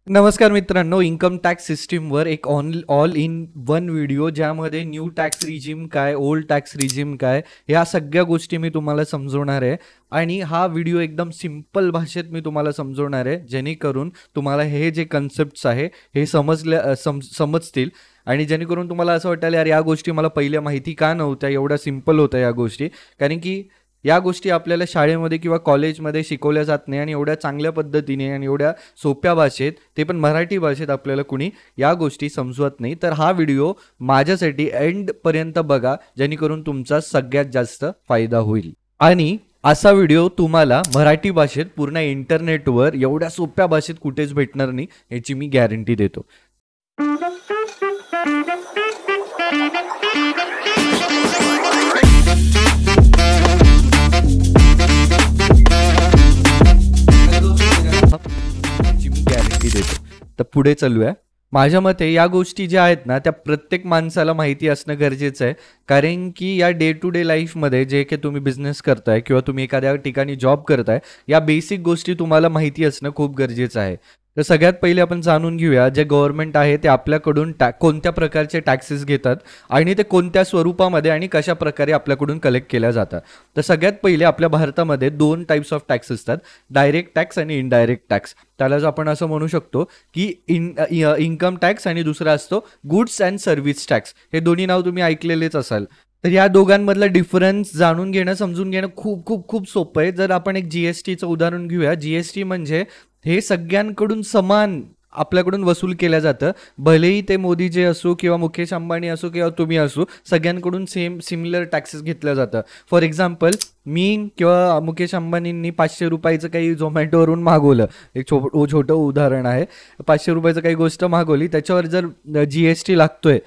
नमस्कार मित्रांनो, income tax सिस्टीमवर एक ऑल इन वन व्हिडिओ ज्यामध्ये न्यू टॅक्स रिजिम काय, ओल्ड टॅक्स रिजिम काय, या सगळ्या गोष्टी मी तुम्हाला समजवणार आहे. आणि हा व्हिडिओ एकदम सिंपल भाषेत मी तुम्हाला समजवणार आहे, जेणेकरून तुम्हाला हे जे कन्सेप्ट्स आहे हे समजतील. आणि जेणेकरून तुम्हाला असं वाटेल यार, या गोष्टी मला पहिल्या माहिती का नव्हत्या, एवढ्या सिंपल होत्या या गोष्टी. कारण की या गोष्टी आपल्याला शाळेमध्ये किंवा कॉलेजमध्ये शिकवल्या जात नाही, आणि एवढ्या चांगल्या पद्धतीने आणि एवढ्या सोप्या भाषेत, ते पण मराठी भाषेत, आपल्याला कुणी या गोष्टी समजवत नाही. तर हा व्हिडिओ माझ्यासाठी एंडपर्यंत बघा, जेणेकरून तुमचा सगळ्यात जास्त फायदा होईल. आणि असा व्हिडिओ तुम्हाला मराठी भाषेत पूर्ण इंटरनेटवर एवढ्या सोप्या भाषेत कुठेच भेटणार नाही, याची मी गॅरंटी देतो. गॅरंटी देतो. तर पुढे चालूया. माझ्या मते या गोष्टी ज्या आहेत ना, त्या प्रत्येक माणसाला माहिती असणं गरजेचं आहे. कारण की या डे टू डे लाईफमध्ये जे की तुम्ही बिझनेस करताय किंवा तुम्ही एखाद्या ठिकाणी जॉब करताय, या बेसिक गोष्टी तुम्हाला माहिती असणं खूप गरजेचं आहे. तर सगळ्यात पहिले आपण जाणून घेऊया, जे गव्हर्नमेंट आहे ते आपल्याकडून कोणत्या प्रकारचे टॅक्सेस घेतात आणि ते कोणत्या स्वरूपामध्ये आणि कशा प्रकारे आपल्याकडून कलेक्ट केल्या जातात. तर सगळ्यात पहिले आपल्या भारतामध्ये 2 टाईप्स ऑफ टॅक्स असतात, डायरेक्ट टॅक्स आणि इनडायरेक्ट टॅक्स. त्यालाच आपण असं म्हणू शकतो की इन्कम टॅक्स, आणि दुसरा असतो गुड्स अँड सर्व्हिस टॅक्स. हे दोन्ही नाव तुम्ही ऐकलेलेच असाल. तर या दोघांमधला डिफरन्स जाणून घेणं, समजून घेणं खूप खूप खूप सोपं आहे. जर आपण एक GSTचं उदाहरण घेऊया. GST म्हणजे हे सगळ्यांकडून समान आपल्याकडून वसूल केलं जातं. भलेही ते मोदीजी असो किंवा मुकेश अंबानी असो किंवा तुम्ही असो, सगळ्यांकडून सिमिलर टॅक्सेस घेतलं जातं. फॉर एक्झाम्पल, मी किंवा मुकेश अंबानींनी 500 रुपयाचं काही झोमॅटोवरून मागवलं, एक छोटं उदाहरण आहे. 500 रुपयाचं काही गोष्ट मागवली, त्याच्यावर जर GST लागतोय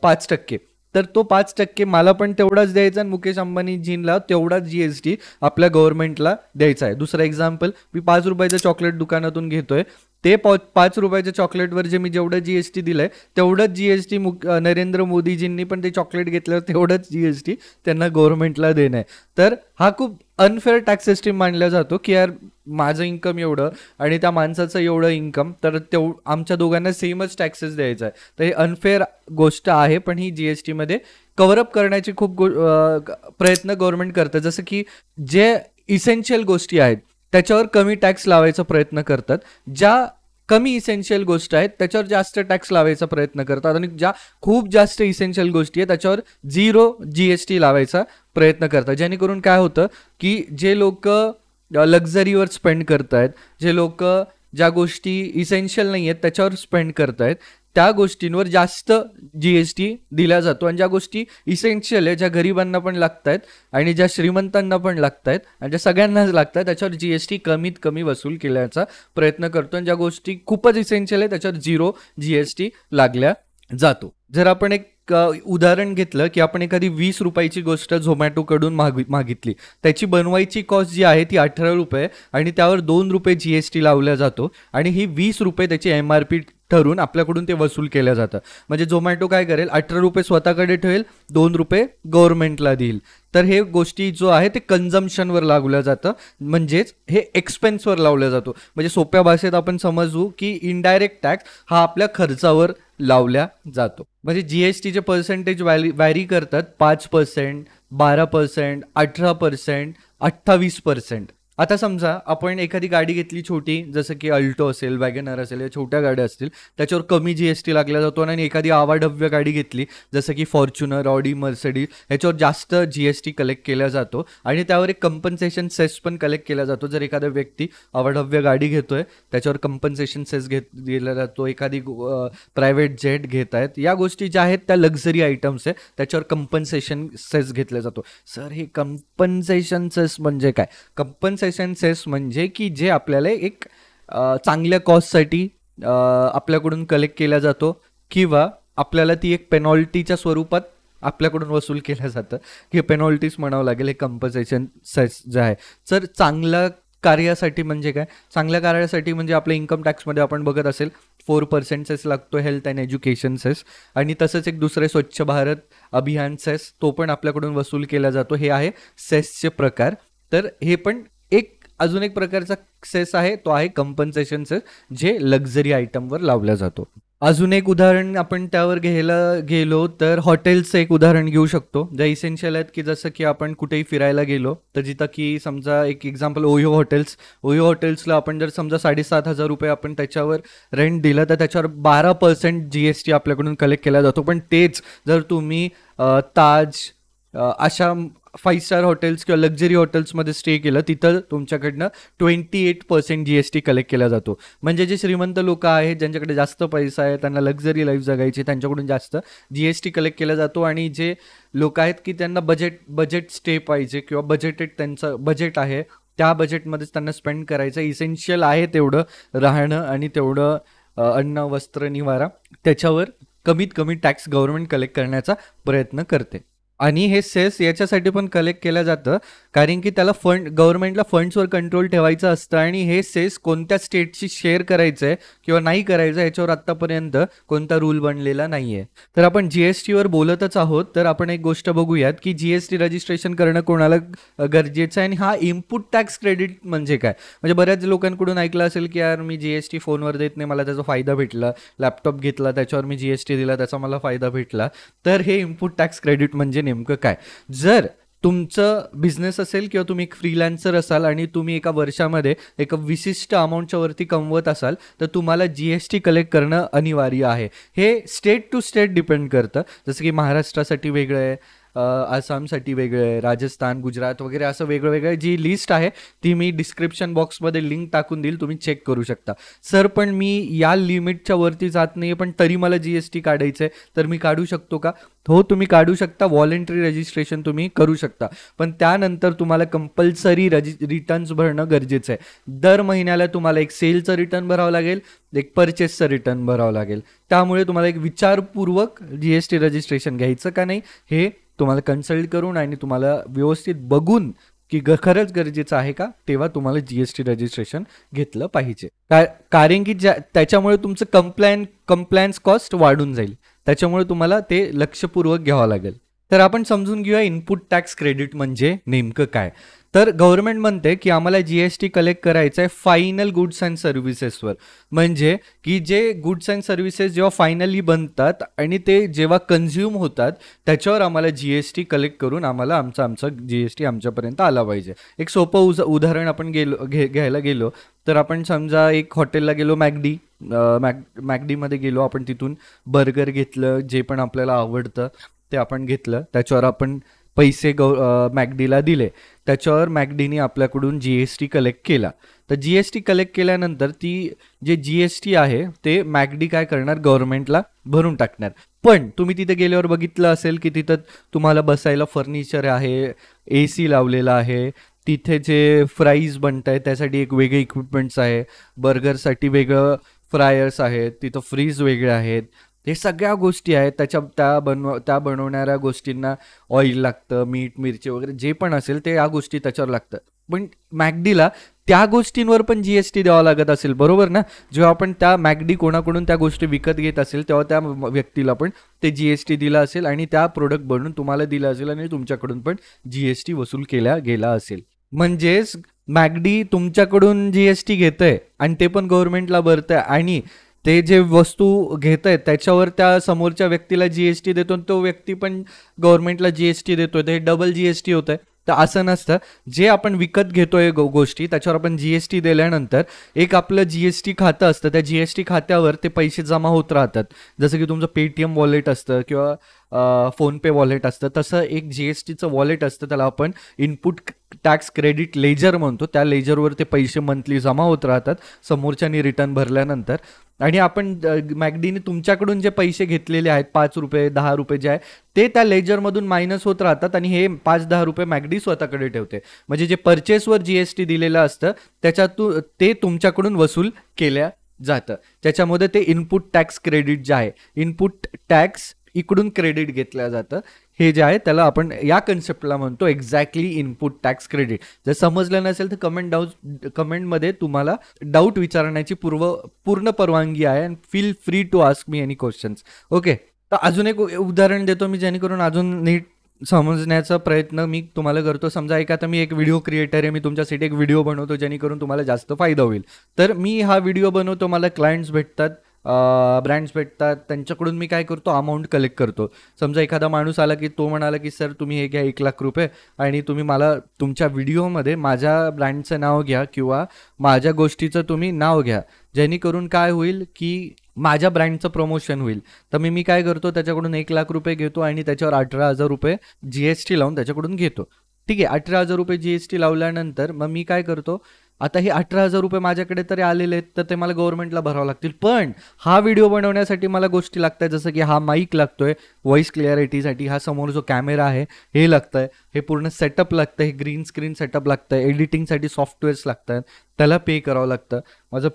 5%, तर तो 5% मला पण तेवढाच द्यायचा आणि मुकेश अंबानीजींना तेवढाच GST आपल्या गव्हर्नमेंटला द्यायचा आहे. दुसरं एक्झाम्पल, मी 5 रुपयाचं चॉकलेट दुकानातून घेतोय, ते 5 रुपयाच्या चॉकलेटवर जे मी जेवढं GST दिलंय, तेवढंच GST नरेंद्र मोदीजींनी पण ते चॉकलेट घेतल्यावर तेवढंच GST त्यांना गव्हर्नमेंटला देणं आहे. तर हा खूप अनफेअर टॅक्स सिस्टीम मानला जातो की यार, माझं इन्कम एवढं आणि त्या माणसाचं एवढं इन्कम, तर आमच्या दोघांना सेमच टॅक्सेस द्यायचा आहे. तर हे अनफेअर गोष्ट आहे, पण ही GSTमध्ये कव्हरअप करण्याची खूप प्रयत्न गव्हर्नमेंट करतं. जसं की जे इसेन्शियल गोष्टी आहेत त्याच्यावर कमी टॅक्स लावायचा प्रयत्न करतात, ज्या कमी इसेन्शियल गोष्ट आहेत त्याच्यावर जास्त टॅक्स लावायचा प्रयत्न करतात, आणि ज्या खूप जास्त इसेन्शियल गोष्टी आहेत त्याच्यावर 0 GST लावायचा प्रयत्न करतात. जेणेकरून काय होतं की जे लोक लक्झरीवर स्पेंड करतायत, जे लोक ज्या गोष्टी इसेन्शियल नाही आहेत त्याच्यावर स्पेंड करतायत, त्या गोष्टींवर जास्त GST दिला जातो. आणि ज्या गोष्टी इसेन्शियल आहे, ज्या गरिबांना पण लागत आहेत आणि ज्या श्रीमंतांना पण लागत आहेत आणि ज्या सगळ्यांनाच लागत आहेत, त्याच्यावर GST कमीत कमी वसूल केल्याचा प्रयत्न करतो. आणि ज्या गोष्टी खूपच इसेन्शियल आहे त्याच्यावर 0 GST लागल्या जातो. जर आपण एक उदाहरण घेतलं की आपण एखादी 20 रुपयाची गोष्ट झोमॅटोकडून मागितली, त्याची बनवायची कॉस्ट जी आहे ती 18 रुपये, आणि त्यावर 2 रुपये GST लावला जातो, आणि ही 20 रुपये त्याची MRP ठरून आपल्याकडून ते वसूल केलं जातं. म्हणजे झोमॅटो काय करेल, 18 रुपये स्वतःकडे ठेवेल, 2 रुपये गव्हर्नमेंटला देईल. तर हे गोष्टी जो आहे ते कन्झम्पशनवर लावलं जातं, म्हणजेच हे एक्सपेन्सवर लावलं जातो. म्हणजे सोप्या भाषेत आपण समजू की इनडायरेक्ट टॅक्स हा आपल्या खर्चावर लावल्या जातो. म्हणजे GSTचे पर्सेंटेज वॅरी करतात, 5%, 12%, 18%, 28%. आता समजा आपण एखादी गाडी घेतली छोटी, जसं की अल्टो असेल, वॅगनर असेल, या छोट्या गाड्या असतील, त्याच्यावर कमी GST लागला जातो. आणि एखादी आवाढव्य गाडी घेतली जसं की फॉर्च्युनर, ऑडी, मर्सिडीज, ह्याच्यावर जास्त GST कलेक्ट केला जातो, आणि त्यावर एक कंपन्सेशन सेस पण कलेक्ट केला जातो. जर एखादा व्यक्ती आवाढव्य गाडी घेतोय त्याच्यावर कंपन्सेशन सेस दिला जातो. एखादी प्रायव्हेट जेट घेत आहेत, या गोष्टी ज्या आहेत त्या लक्झरी आयटम्स आहे, त्याच्यावर कंपन्सेशन सेस घेतला जातो. सर, हे कंपन्सेशन सेस म्हणजे काय? कंपन्सेशन सेस म्हणजे की जे आपल्याला एक चांगल्या कॉस्टसाठी आपल्याकडून कलेक्ट केला जातो, किंवा आपल्याला ती एक पेनॉल्टीच्या स्वरूपात आपल्याकडून वसूल केलं जातं, की पेनॉल्टीज म्हणावं लागेल. हे कंपन्सेशन सेस जे आहे, तर चांगल्या कार्यासाठी म्हणजे काय? चांगल्या कार्यासाठी म्हणजे आपल्या इन्कम टॅक्समध्ये आपण बघत असेल 4% सेस लागतो, हेल्थ अँड एज्युकेशन सेस, आणि तसंच एक दुसरे स्वच्छ भारत अभियान सेस, तो पण आपल्याकडून वसूल केला जातो. हे आहे सेसचे प्रकार. तर हे पण एक अजून एक प्रकारचा सेस आहे, तो आहे कंपन्सेशन सेस, जे लक्झरी आयटमवर लावला जातो. अजून एक उदाहरण आपण त्यावर घ्यायला गेलो तर हॉटेल्सचं एक उदाहरण घेऊ शकतो, ज्या इसेन्शियल आहेत, की जसं की आपण कुठेही फिरायला गेलो तर जिथं की समजा एक एक्झाम्पल ओयो हॉटेल्सला आपण जर समजा 7,500 रुपये आपण त्याच्यावर रेंट दिलं तर त्याच्यावर 12% GST आपल्याकडून कलेक्ट केला जातो. पण तेच जर तुम्ही ताज अशा 5 स्टार हॉटेल्स किंवा लक्झरी हॉटेल्समध्ये स्टे केलं, तिथं तुमच्याकडनं 28% GST कलेक्ट केला जातो. म्हणजे जे श्रीमंत लोक आहेत, ज्यांच्याकडे जास्त पैसा आहे, त्यांना लक्झरी लाईफ जगायची, त्यांच्याकडून जास्त GST कलेक्ट केला जातो. आणि जे लोक आहेत की त्यांना बजेट स्टे पाहिजे किंवा बजेटेड त्यांचं बजेट आहे, त्या बजेटमध्येच त्यांना स्पेंड करायचं, इसेन्शियल आहे तेवढं राहणं आणि तेवढं अन्न वस्त्र निवारा, त्याच्यावर कमीत कमी टॅक्स गव्हर्नमेंट कलेक्ट करण्याचा प्रयत्न करते. आणि हे सेस याच्यासाठी पण कलेक्ट केलं जातं कारण की त्याला गव्हर्नमेंटला फंड्सवर कंट्रोल ठेवायचं असतं. आणि हे सेस कोणत्या स्टेटशी शेअर करायचं आहे किंवा नाही करायचं याच्यावर आत्तापर्यंत कोणता रूल बनलेला नाही आहे. तर आपण GSTवर बोलतच आहोत, तर आपण एक गोष्ट बघूयात की GST रजिस्ट्रेशन करणं कोणाला गरजेचं आहे आणि हा इनपुट टॅक्स क्रेडिट म्हणजे काय. म्हणजे बऱ्याच लोकांकडून ऐकलं असेल की यार मी GST फोनवर देत नाही, मला त्याचा फायदा भेटला, लॅपटॉप घेतला त्याच्यावर मी GST दिला, त्याचा मला फायदा भेटला. तर हे इनपुट टॅक्स क्रेडिट म्हणजे नेमकं काय. जर तुमचं बिझनेस असेल किंवा तुम्ही एक फ्रीलॅन्सर असाल आणि तुम्ही एका वर्षामध्ये एका विशिष्ट अमाऊंटच्या वरती कमवत असाल तर तुम्हाला GST कलेक्ट करणं अनिवार्य आहे. हे स्टेट टू स्टेट डिपेंड करतं. जसं की महाराष्ट्रासाठी वेगळं आहे, आसामसाठी वेगळं आहे, राजस्थान, गुजरात वगैरे असं वेगळं वेगळं. जी लिस्ट आहे ती मी डिस्क्रिप्शन बॉक्समध्ये लिंक टाकून देईल, तुम्ही चेक करू शकता. सर पण मी या लिमिटच्या वरती जात नाही पण तरी मला GST काढायचं आहे, तर मी काढू शकतो का? हो, तुम्ही काढू शकता. व्हॉलेंटरी रजिस्ट्रेशन तुम्ही करू शकता, पण त्यानंतर तुम्हाला कंपल्सरी रिटर्न्स भरणं गरजेचं आहे. दर महिन्याला तुम्हाला एक सेलचं रिटर्न भरावं लागेल, एक परचेसचं रिटर्न भरावं लागेल. त्यामुळे तुम्हाला एक विचारपूर्वक GST रजिस्ट्रेशन घ्यायचं का नाही हे तुम्हाला कन्सल्ट करून आणि तुम्हाला व्यवस्थित बघून की खरंच गरजेचं आहे का, तेव्हा तुम्हाला GST रजिस्ट्रेशन घेतलं पाहिजे. कारण की त्याच्यामुळे तुमचं कंप्लायन्स कॉस्ट वाढून जाईल, त्याच्यामुळे तुम्हाला ते लक्षपूर्वक घ्यावं लागेल. तर आपण समजून घेऊया इनपुट टॅक्स क्रेडिट म्हणजे नेमकं काय. तर गव्हर्नमेंट म्हणते की आम्हाला GST कलेक्ट करायचं आहे फायनल गुड्स अँड सर्व्हिसेसवर. म्हणजे की जे गुड्स अँड सर्व्हिसेस जेव्हा फायनली बनतात आणि ते जेव्हा कन्झ्युम होतात त्याच्यावर आम्हाला GST कलेक्ट करून आम्हाला आमचा GST आमच्यापर्यंत आला पाहिजे. एक सोपं उदाहरण आपण घ्यायला गेलो तर आपण समजा एक हॉटेलला गेलो, मॅकडीमध्ये गेलो, आपण तिथून बर्गर घेतलं, जे पण आपल्याला आवडतं ते आपण घेतलं, त्याच्यावर आपण पैसे मॅकडीला दिले, त्याच्यावर मॅकडीने आपल्याकडून GST कलेक्ट केला. तर GST कलेक्ट केल्यानंतर ती जे GST आहे ते मॅकडी काय करणार, गव्हर्नमेंटला भरून टाकणार. पण तुम्ही तिथे गेल्यावर बघितलं असेल की तिथं तुम्हाला बसायला फर्निचर आहे, AC लावलेला आहे, तिथे जे फ्राईज बनत आहेत त्यासाठी एक वेगळे इक्विपमेंट्स आहे, बर्गरसाठी वेगळं फ्रायर्स आहेत, तिथं फ्रीज वेगळे आहेत, हे सगळ्या गोष्टी आहेत. त्या बनवणाऱ्या गोष्टींना ऑइल लागतं, मीठ, मिरची वगैरे जे पण असेल ते या गोष्टी त्याच्यावर लागतं. पण मॅकडीला त्या गोष्टींवर पण GST द्यावा लागत असेल, बरोबर ना. जेव्हा आपण त्या मॅकडी कोणाकडून त्या गोष्टी विकत घेत असेल तेव्हा त्या व्यक्तीला पण ते GST दिला असेल आणि त्या प्रोडक्ट बनवून तुम्हाला दिलं असेल आणि तुमच्याकडून पण GST वसूल केला गेला असेल. म्हणजेच मॅकडी तुमच्याकडून GST घेतंय आणि ते पण गव्हर्नमेंटला भरतंय आणि ते जे वस्तू घेत आहेत त्याच्यावर त्या समोरच्या व्यक्तीला GST देतो, तो व्यक्ती पण गव्हर्नमेंटला GST देतोय, ते डबल GST होत आहे. तर असं नसतं. जे आपण विकत घेतोय गोष्टी त्याच्यावर आपण GST दिल्यानंतर एक आपलं GST खातं असतं, त्या GST खात्यावर ते पैसे जमा होत राहतात. जसं की तुमचं पेटीएम वॉलेट असतं किंवा फोनपे वॉलेट असतं, तसं एक GSTचं वॉलेट असतं, त्याला आपण इनपुट टॅक्स क्रेडिट लेजर म्हणतो. त्या लेजरवर ते पैसे मंथली जमा होत राहतात समोरच्यानी रिटर्न भरल्यानंतर. आणि आपण मॅकडीने तुमच्याकडून जे पैसे घेतलेले आहेत 5 रुपये 10 रुपये जे आहे ते त्या लेजरमधून मायनस होत राहतात आणि हे 5-10 रुपये मॅकडी स्वतःकडे ठेवते. म्हणजे जे परचेसवर GST दिलेलं असतं त्याच्यातून ते तुमच्याकडून वसूल केल्या जातं. त्याच्यामध्ये ते इनपुट टॅक्स क्रेडिट जे आहे, इनपुट टॅक्स इकडून क्रेडिट घेतलं जातं, हे जे आहे त्याला आपण या कन्सेप्टला म्हणतो एक्झॅक्टली इनपुट टॅक्स क्रेडिट. जर समजलं नसेल तर कमेंटमध्ये तुम्हाला डाऊट विचारण्याची पूर्ण परवानगी आहे and feel free to ask me any questions. Okay, तर अजून एक उदाहरण देतो मी जेणेकरून अजून नीट समजण्याचा प्रयत्न मी तुम्हाला करतो. समजा एक आता मी एक व्हिडिओ क्रिएटर आहे, मी तुमच्यासाठी एक व्हिडिओ बनवतो जेणेकरून तुम्हाला जास्त फायदा होईल. तर मी हा व्हिडिओ बनवतो, मला क्लायंट्स भेटतात, ब्रँड्स भेटतात, त्यांच्याकडून मी काय करतो, अमाऊंट कलेक्ट करतो. समजा एखादा माणूस आला की तो म्हणाला की सर तुम्ही हे घ्या 1,00,000 रुपये आणि तुम्ही मला तुमच्या व्हिडिओमध्ये माझ्या ब्रँडचं नाव घ्या किंवा माझ्या गोष्टीचं तुम्ही नाव घ्या, जेणेकरून काय होईल की माझ्या ब्रँडचं प्रमोशन होईल. तर मी काय करतो, त्याच्याकडून 1,00,000 रुपये घेतो आणि त्याच्यावर 18,000 रुपये GST लावून त्याच्याकडून घेतो. ठीक आहे, 18,000 रुपये GST लावल्यानंतर मग मी काय करतो, आता हे 18,000 रुपये माझ्याकडे तरी आलेले आहेत, तर ते मला गव्हर्नमेंटला भरावं लागतील. पण हा व्हिडिओ बनवण्यासाठी मला गोष्टी लागतात, जसं की हा माईक लागतोय व्हॉइस क्लिअरिटीसाठी, हा समोर जो कॅमेरा आहे हे लागतंय, हे पूर्ण सेटअप लागतं, हे ग्रीन स्क्रीन सेटअप लागतं, एडिटिंगसाठी सॉफ्टवेअर्स लागतात, त्याला पे करावं लागतं. माझं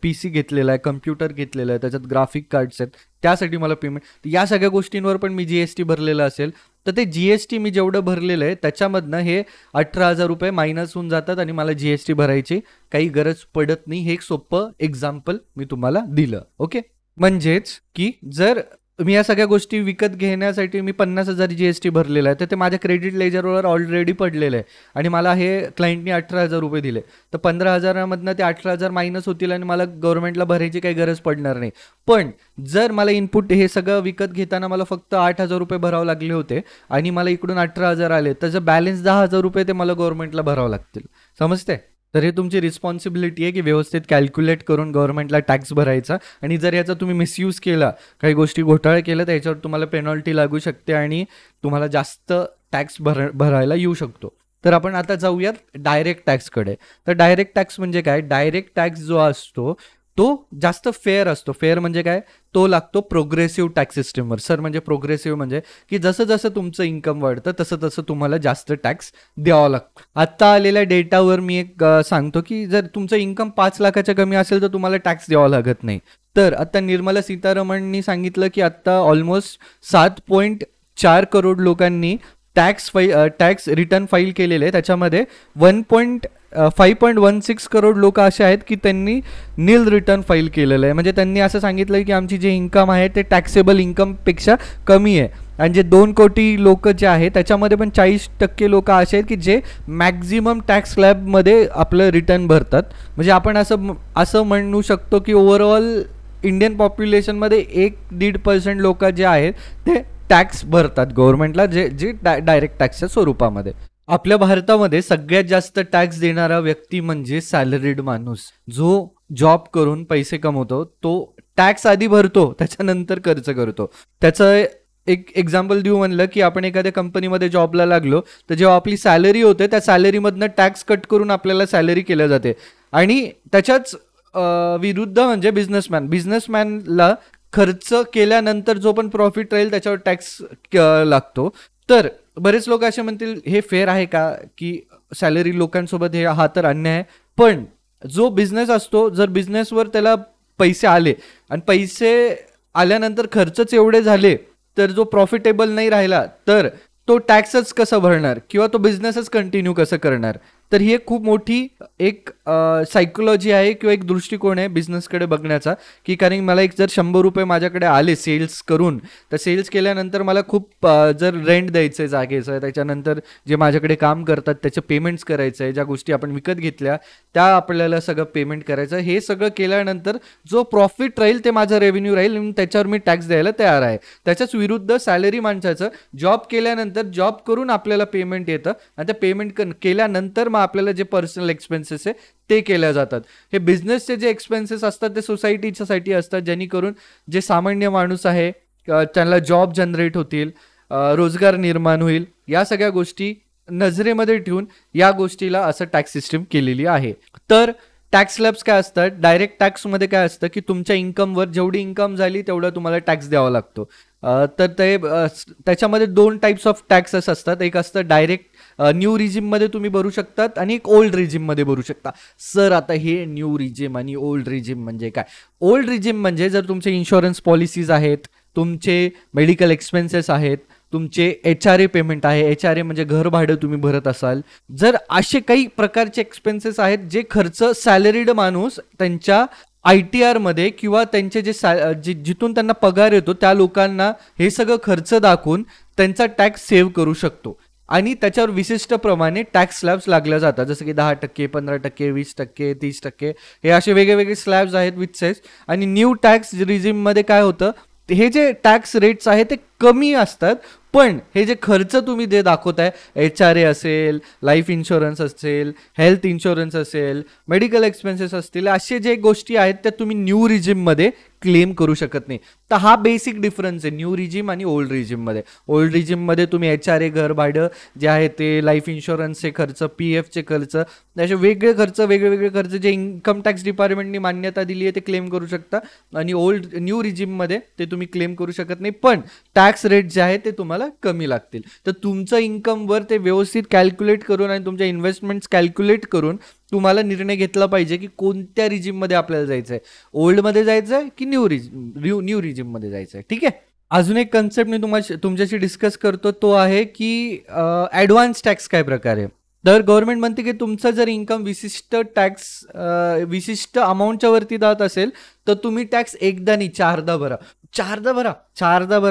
PC घेतलेला आहे, कम्प्युटर घेतलेलं आहे, त्याच्यात ग्राफिक कार्ड्स आहेत, त्यासाठी मला पेमेंट. या सगळ्या गोष्टींवर पण मी GST भरलेलं असेल, तर ते GST मी जेवढं भरलेलं आहे त्याच्यामधनं हे 18,000 रुपये मायनस होऊन जातात आणि मला GST भरायची काही गरज पडत नाही. हे एक सोपं एक्झाम्पल मी तुम्हाला दिलं. ओके, म्हणजेच की जर मी या सगळ्या गोष्टी विकत घेण्यासाठी मी 50,000 GST भरलेलं आहे, तर ते माझ्या क्रेडिट लेजरवर ऑलरेडी पडलेलं आहे आणि मला हे क्लायंटनी 18,000 रुपये दिले, तर 15,000मधनं ते 18,000 मायनस होतील आणि मला गव्हर्नमेंटला भरायची काही गरज पडणार नाही. पण जर मला इनपुट हे सगळं विकत घेताना मला फक्त 8,000 रुपये भरावे लागले होते आणि मला इकडून 18,000 आले, तर जर बॅलन्स 10,000 रुपये ते मला गव्हर्नमेंटला भरावं लागतील. समजते? तर हे तुमची रिस्पॉन्सिबिलिटी आहे की व्यवस्थित कॅल्क्युलेट करून गव्हर्नमेंटला टॅक्स भरायचा. आणि जर याचा तुम्ही मिसयूज केला, काही गोष्टी घोटाळा केला, तर याच्यावर तुम्हाला पेनॉल्टी लागू शकते आणि तुम्हाला जास्त टॅक्स भरायला येऊ शकतो. तर आपण आता जाऊयात डायरेक्ट टॅक्सकडे. तर डायरेक्ट टॅक्स म्हणजे काय? डायरेक्ट टॅक्स जो असतो तो जास्त फेअर असतो. फेअर म्हणजे काय? तो लागतो प्रोग्रेसिव्ह टॅक्स सिस्टमवर. सर म्हणजे प्रोग्रेसिव्ह म्हणजे की जसं जसं तुमचं इन्कम वाढतं तसं तसं तुम्हाला जास्त टॅक्स द्यावा लागतो. आत्ता आलेल्या डेटावर मी एक सांगतो की जर तुमचं इन्कम 5 लाखाच्या कमी असेल तर तुम्हाला टॅक्स द्यावा लागत नाही. तर आता निर्मला सीतारामननी सांगितलं की आत्ता ऑलमोस्ट 7.4 करोड लोकांनी टॅक्स रिटर्न फाईल केलेले आहे. त्याच्यामध्ये 5.16 करोड लोक असे आहेत की त्यांनी नील रिटर्न फाईल केलेलं आहे. म्हणजे त्यांनी असं सांगितलं की आमची जे इन्कम आहे ते टॅक्सेबल इन्कमपेक्षा कमी आहे. आणि जे 2 कोटी लोक जे आहेत त्याच्यामध्ये पण 40% लोक असे आहेत की जे मॅक्झिमम टॅक्स स्लॅबमध्ये आपलं रिटर्न भरतात. म्हणजे आपण असं म्हणू शकतो की ओव्हरऑल इंडियन पॉप्युलेशनमध्ये 1-1.5% लोक जे आहेत ते टॅक्स भरतात गव्हर्नमेंटला, जे डायरेक्ट टॅक्सच्या स्वरूपामध्ये. आपल्या भारतामध्ये सगळ्यात जास्त टॅक्स देणारा व्यक्ती म्हणजे सॅलरीड माणूस. जो जॉब करून पैसे कमवतो तो टॅक्स आधी भरतो, त्याच्यानंतर खर्च करतो. त्याचं एक एक्झाम्पल देऊ म्हणलं की आपण एखाद्या कंपनीमध्ये जॉबला लागलो तर जेव्हा आपली सॅलरी होते त्या सॅलरीमधनं टॅक्स कट करून आपल्याला सॅलरी केल्या जाते. आणि त्याच्याच विरुद्ध म्हणजे बिझनेसमॅनला खर्च केल्यानंतर जो पण प्रॉफिट राहील त्याच्यावर टॅक्स लागतो. तर बरेच लोक असे म्हणतील हे फेअर आहे का की सॅलरी लोकांसोबत हा तर अन्याय आहे. पण जो बिझनेस असतो, जर बिझनेसवर त्याला पैसे आले आणि पैसे आल्यानंतर खर्चच एवढे झाले तर जो प्रॉफिटेबल नाही राहिला तर तो टॅक्सच कसं भरणार किंवा तो बिझनेसच कंटिन्यू कसं करणार. तर ही एक खूप मोठी एक सायकोलॉजी आहे किंवा एक दृष्टिकोन आहे बिझनेसकडे बघण्याचा. की कारण मला एक जर 100 रुपये माझ्याकडे आले सेल्स करून, तर सेल्स केल्यानंतर मला खूप जर रेंट द्यायचं आहे जागेचं, त्याच्यानंतर जे माझ्याकडे काम करतात त्याचे पेमेंट्स करायचं आहे, ज्या गोष्टी आपण विकत घेतल्या त्या आपल्याला सगळं पेमेंट करायचं आहे. हे सगळं केल्यानंतर जो प्रॉफिट राहील ते माझं रेव्हेन्यू राहील आणि त्याच्यावर मी टॅक्स द्यायला तयार आहे. त्याच्याच विरुद्ध सॅलरी माणसाचं जॉब केल्यानंतर जॉब करून आपल्याला पेमेंट येतं आणि त्या पेमेंट केल्यानंतर मग आपल्याला जे पर्सनल एक्सपेन्सेस आहे ते केल्या जातात. हे बिझनेसचे जे एक्सपेन्सेस असतात ते सोसायटीच्यासाठी असतात, जेणेकरून जे सामान्य माणूस आहे त्यांना जॉब जनरेट होतील, रोजगार निर्माण होईल. या सगळ्या गोष्टी नजरेमध्ये ठेवून या गोष्टीला असं टॅक्स सिस्टीम केलेली आहे. तर टॅक्स स्लॅब्स काय असतात? डायरेक्ट टॅक्समध्ये काय असतं की तुमच्या इन्कमवर जेवढी इन्कम झाली तेवढा तुम्हाला टॅक्स द्यावा लागतो. तर ते त्याच्यामध्ये 2 टाईप्स ऑफ टॅक्सेस असतात. एक असतं डायरेक्ट न्यू रिजिममध्ये तुम्ही भरू शकतात आणि एक ओल्ड रिजिममध्ये भरू शकता. सर आता हे न्यू रिजिम आणि ओल्ड रिजिम म्हणजे काय? ओल्ड रिजिम म्हणजे जर तुमचे इन्शुरन्स पॉलिसीज आहेत, तुमचे मेडिकल एक्सपेन्सेस आहेत, तुमचे HRA पेमेंट आहे, HRA म्हणजे घर भाडं तुम्ही भरत असाल, जर असे काही प्रकारचे एक्सपेन्सेस आहेत जे खर्च सॅलरीड माणूस त्यांच्या ITR मध्ये किंवा त्यांचे जिथून त्यांना पगार येतो त्या लोकांना हे सगळं खर्च दाखवून त्यांचा टॅक्स सेव्ह करू शकतो. आणि त्याच्यावर विशिष्ट प्रमाणे टॅक्स स्लॅब्स लागल्या जातात, जसं की 10%, 15%, 20%, 30%, हे असे वेगवेगळे स्लॅब्स आहेत विथ सेस. आणि न्यू टॅक्स रिजिममध्ये काय होतं, हे जे टॅक्स रेट्स आहेत ते कमी असतात, पण हे जे खर्च तुम्ही जे दाखवताय, HRA असेल, लाईफ इन्शुरन्स असेल, हेल्थ इन्शुरन्स असेल, मेडिकल एक्सपेन्सेस असतील, असे जे गोष्टी आहेत त्या तुम्ही न्यू रिजिममध्ये क्लेम करू शकत नाही. तर हा बेसिक डिफरन्स आहे न्यू रिजिम आणि ओल्ड रिजिममध्ये. ओल्ड रिजिममध्ये तुम्ही HRA, घर भाडं जे आहे ते, लाईफ इन्शुरन्सचे खर्च, PFचे खर्च, असे वेगवेगळे खर्च जे इन्कम टॅक्स डिपार्टमेंटनी मान्यता दिली आहे ते क्लेम करू शकता. आणि न्यू रिजिममध्ये ते तुम्ही क्लेम करू शकत नाही, पण टॅक्स रेट जे आहे ते तुम्हाला कमी लागतील. तर तुमचं इन्कमवर ते व्यवस्थित कॅल्क्युलेट करून आणि तुमच्या इन्व्हेस्टमेंट्स कॅल्क्युलेट करून तुम्हाला निर्णय घेतला पाहिजे की कोणत्या रिजिममध्ये आपल्याला जायचं आहे, ओल्डमध्ये जायचं आहे की न्यू रिजिममध्ये जायचं आहे. ठीक आहे. अजून एक कन्सेप्ट मी तुमच्याशी डिस्कस करतो, तो आहे की ॲडव्हान्स टॅक्स काय प्रकार आहे. तर गव्हर्नमेंट म्हणते की तुमचं जर इन्कम विशिष्ट अमाऊंटच्या वरती जात असेल तर तुम्ही टॅक्स एकदा नाही चारदा भरा.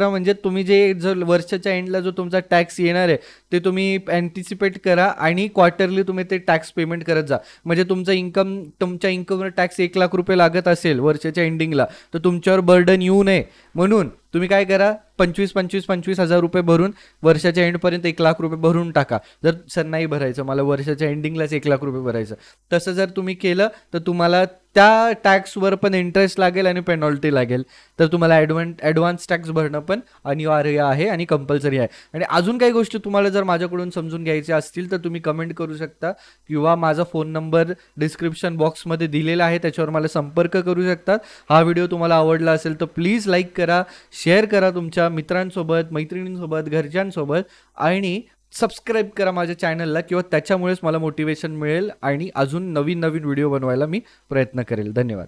म्हणजे तुम्ही जर वर्षाच्या एंडला जो तुमचा टॅक्स येणार आहे ते तुम्ही अँटिसिपेट करा आणि क्वार्टरली तुम्ही ते टॅक्स पेमेंट करत जा. म्हणजे तुमच्या इन्कमवर टॅक्स 1 लाख रुपये लागत असेल वर्षाच्या एंडिंगला, तर तुमच्यावर बर्डन येऊ नये म्हणून तुम्ही काय करा, 25,000 रुपये भरून वर्षाच्या एंडपर्यंत 1 लाख रुपये भरून टाका. जर सर नाही भरायचं, मला वर्षाच्या एंडिंगलाच 1 लाख रुपये भरायचं, तसं जर तुम्ही केलं तर तुम्हाला त्या टॅक्सवर पण इंटरेस्ट लागेल आणि पेनॉल्टी लागेल. तर तुम्हाला ॲडव्हान्स टॅक्स भरणं पण अनिवार्य आहे आणि कंपल्सरी आहे. आणि अजून काही गोष्टी तुम्हाला जर माझ्याकडून समजून घ्यायच्या असतील तर तुम्ही कमेंट करू शकता किंवा माझा फोन नंबर डिस्क्रिप्शन बॉक्समध्ये दिलेला आहे, त्याच्यावर मला संपर्क करू शकतात. हा व्हिडिओ तुम्हाला आवडला असेल तर प्लीज लाईक करा, शेअर करा तुमच्या मित्रांसोबत, मैत्रिणींसोबत, घरच्यांसोबत, आणि सबस्क्राईब करा माझ्या चॅनलला, किंवा त्याच्यामुळेच मला मोटिवेशन मिळेल आणि अजून नवीन व्हिडिओ बनवायला मी प्रयत्न करेल. धन्यवाद.